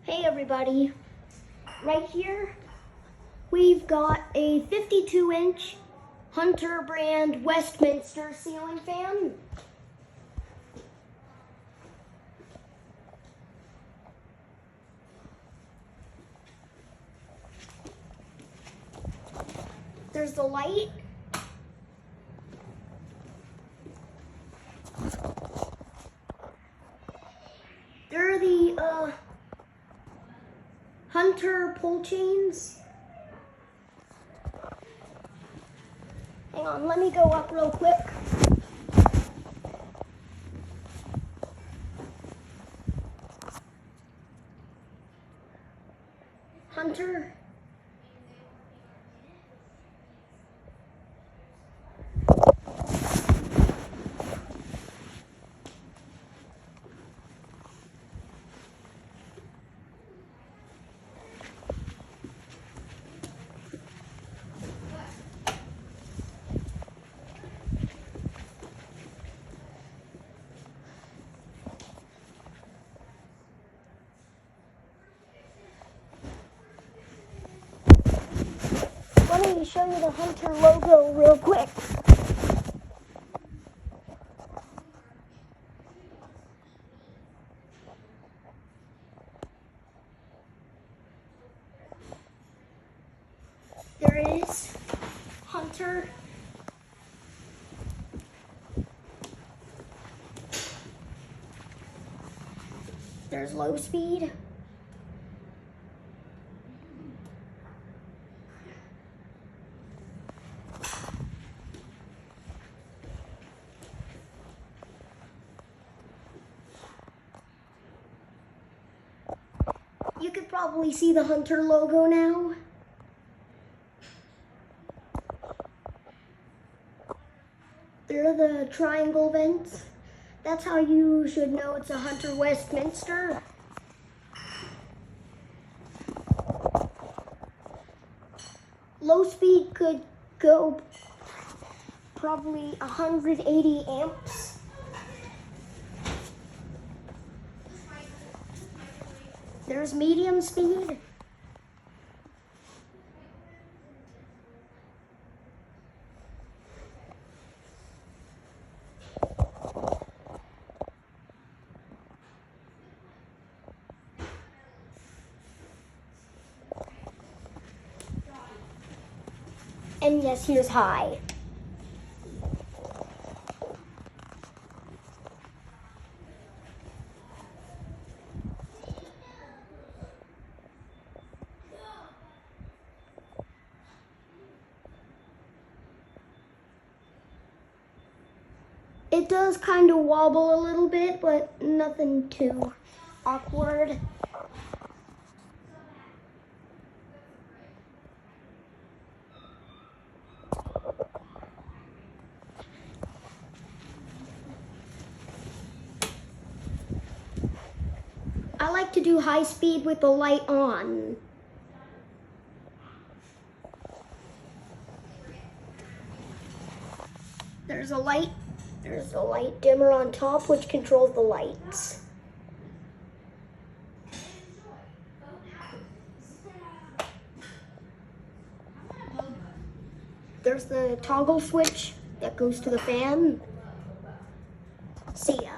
Hey everybody, right here we've got a 52-inch Hunter brand Westminster ceiling fan. There's the light. There are the Hunter pull chains. Hang on, let me go up real quick. Hunter. Let me show you the Hunter logo real quick. There it is, Hunter. There's low speed. You could probably see the Hunter logo now. There are the triangle vents. That's how you should know it's a Hunter Westminster. Low speed could go probably 180 amps. There's medium speed. And yes, here's high. It does kind of wobble a little bit, but nothing too awkward. I like to do high speed with the light on. There's a light dimmer on top which controls the lights. There's the toggle switch that goes to the fan. See ya.